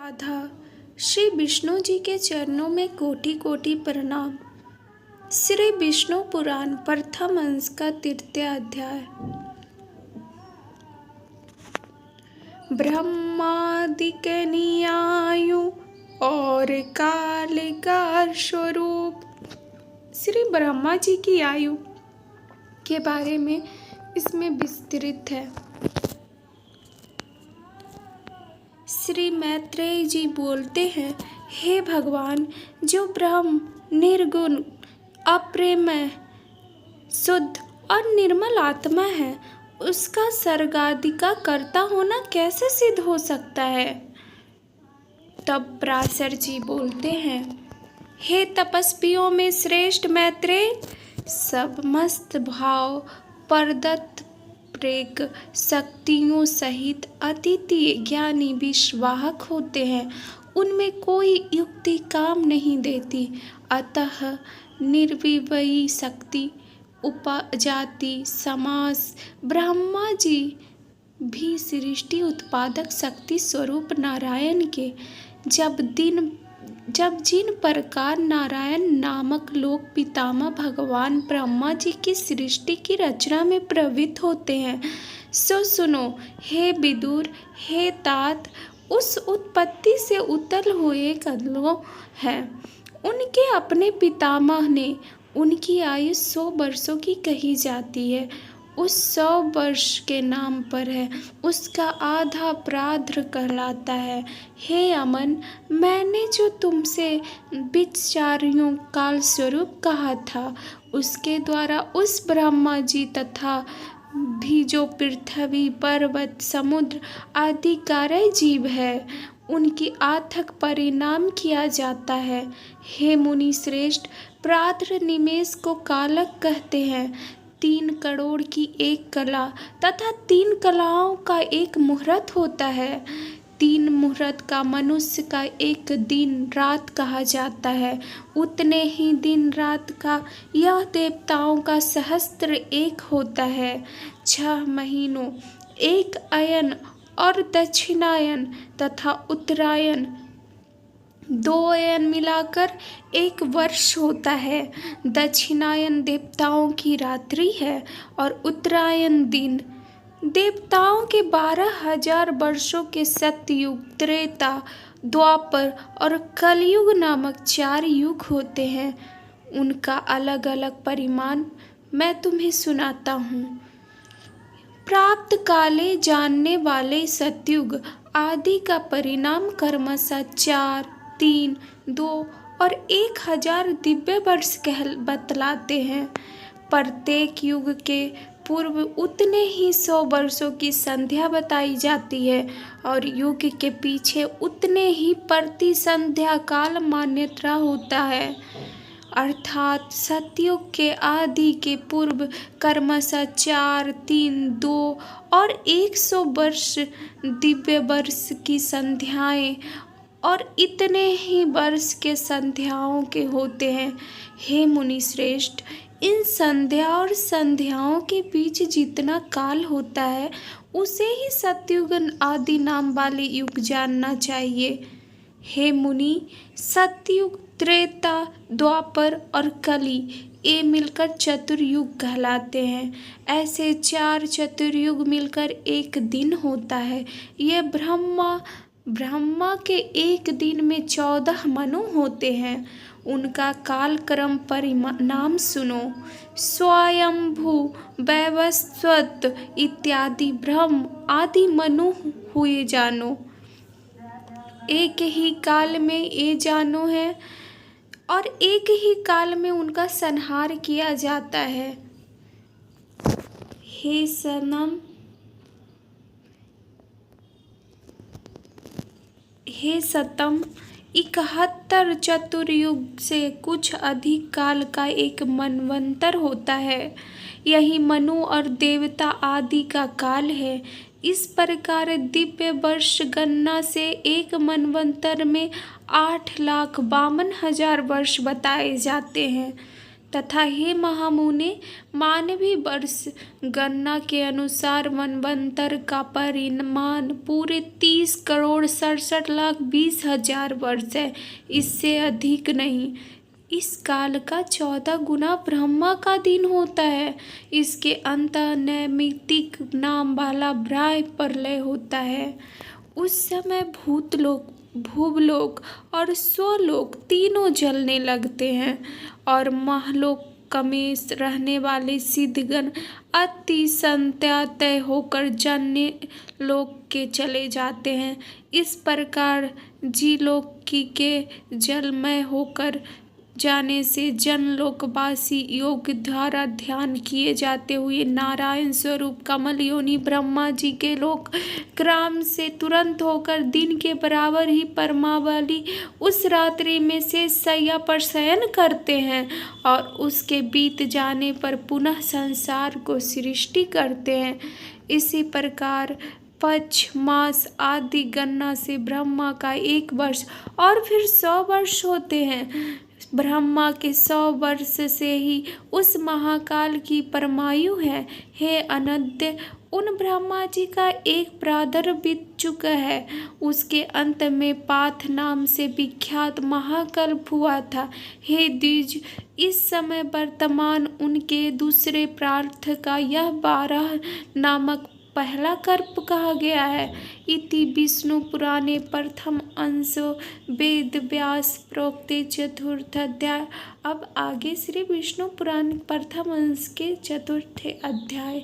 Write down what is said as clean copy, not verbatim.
राधा। श्री विष्णु जी के चरणों में कोटि कोटि प्रणाम। श्री विष्णु पुराण प्रथम अंश का तृतीय अध्याय। ब्रह्मादिक न्यायु और काल का स्वरूप। श्री ब्रह्मा जी की आयु के बारे में इसमें विस्तृत है। श्री मैत्रेय जी बोलते हैं, हे भगवान, जो ब्रह्म निर्गुण, अप्रेमय, शुद्ध और निर्मल आत्मा है, उसका सर्गादि का कर्ता होना कैसे सिद्ध हो सकता है। तब पराशर जी बोलते हैं, हे तपस्वियों में श्रेष्ठ मैत्रेय, सब मस्त भाव प्रदत्त प्रेक शक्तियों सहित अतिथि ज्ञानी विश्वाहक होते हैं। उनमें कोई युक्ति काम नहीं देती, अतः निर्विवयी शक्ति, उपजाति, समास, ब्रह्मा जी भी सृष्टि उत्पादक शक्ति स्वरूप नारायण के जब जिन प्रकार नारायण नामक लोक पितामह भगवान ब्रह्मा जी की सृष्टि की रचना में प्रवृत्त होते हैं, सो सुनो हे विदुर, हे तात, उस उत्पत्ति से उतल हुए कदलों हैं। उनके अपने पितामह ने उनकी आयु 100 वर्षों की कही जाती है। उस 100 वर्ष के नाम पर है, उसका आधा प्राद्र कहलाता है। हे अमन, मैंने जो तुमसे विचारियों काल स्वरूप कहा था, उसके द्वारा उस ब्रह्मा जी तथा भी जो पृथ्वी, पर्वत, समुद्र आदि कार्य जीव है, उनकी अथक परिणाम किया जाता है। हे मुनि श्रेष्ठ, प्राद्र निमेष को कालक कहते हैं। 3 करोड़ की एक कला तथा 3 कलाओं का एक मुहूर्त होता है। 3 मुहूर्त का मनुष्य का एक दिन रात कहा जाता है। उतने ही दिन रात का यह देवताओं का सहस्त्र एक होता है। 6 महीनों, एक अयन और दक्षिणायन तथा उत्तरायण, 2 अयन मिलाकर एक वर्ष होता है। दक्षिणायन देवताओं की रात्रि है और उत्तरायण दिन। देवताओं के 12,000 वर्षों के सत्ययुग, त्रेता, द्वापर और कलयुग नामक 4 युग होते हैं। उनका अलग अलग परिमाण मैं तुम्हें सुनाता हूँ। प्राप्त काले जानने वाले सतयुग आदि का परिणाम क्रमशः 4, 3, 2 और 1000 दिव्य वर्ष बतलाते हैं। प्रत्येक युग के पूर्व उतने ही 100 वर्षों की संध्या बताई जाती है और युग के पीछे उतने ही प्रति संध्या काल मान्यता होता है। अर्थात सतयुग के आदि के पूर्व क्रमशः 4, 3, 2 और 100 वर्ष दिव्य वर्ष की संध्याएं और इतने ही वर्ष के संध्याओं के होते हैं। हे मुनि श्रेष्ठ, इन संध्या और संध्याओं के बीच जितना काल होता है, उसे ही सतयुग आदि नाम वाले युग जानना चाहिए। हे मुनि, सतयुग, त्रेता, द्वापर और कली ये मिलकर चतुर्युग कहलाते हैं। ऐसे 4 चतुर्युग मिलकर एक दिन होता है। ये ब्रह्मा के एक दिन में 14 मनु होते हैं। उनका कालक्रम परिणाम सुनो। स्वयंभू, वैवस्वत इत्यादि ब्रह्म आदि मनु हुए जानो। एक ही काल में ये जानो है और एक ही काल में उनका संहार किया जाता है। हे सतम, 71 चतुर्युग से कुछ अधिक काल का एक मनवंतर होता है। यही मनु और देवता आदि का काल है। इस प्रकार दिव्य वर्ष गणना से एक मनवंतर में 8,52,000 वर्ष बताए जाते हैं। तथा हे महामुने, मानवीय वर्ष गणना के अनुसार मनवंतर का परिमाण पूरे 30,67,20,000 वर्ष है, इससे अधिक नहीं। इस काल का 14 गुना ब्रह्मा का दिन होता है। इसके अंत नैमित्तिक नाम वाला ब्राह्य प्रलय होता है। उस समय भूतलोक, भूवलोक और स्वलोक तीनों जलने लगते हैं और महलोक में रहने वाले सिद्धगण अति संत्यातय होकर जन्य लोक के चले जाते हैं। इस प्रकार जीलोक के जलमय होकर जाने से जनलोकवासी योग द्वारा ध्यान किए जाते हुए नारायण स्वरूप कमल योनि ब्रह्मा जी के लोक ग्राम से तुरंत होकर दिन के बराबर ही परमावली उस रात्रि में से शैया पर शयन करते हैं और उसके बीत जाने पर पुनः संसार को सृष्टि करते हैं। इसी प्रकार पक्ष, मास आदि गणना से ब्रह्मा का 1 वर्ष और फिर 100 वर्ष होते हैं। ब्रह्मा के 100 वर्ष से ही उस महाकाल की परमायु है। हे अनद्य, उन ब्रह्मा जी का एक प्रादर बीत चुका है। उसके अंत में पाथ नाम से विख्यात महाकल्प हुआ था। हे द्विज, इस समय वर्तमान उनके दूसरे प्रार्थ का यह 12 नामक पहला कल्प कहा गया है। इति विष्णु पुराणे प्रथम अंश वेद व्यास प्रोक्ते चतुर्थ अध्याय। अब आगे श्री विष्णु पुराण प्रथम अंश के 4थे अध्याय।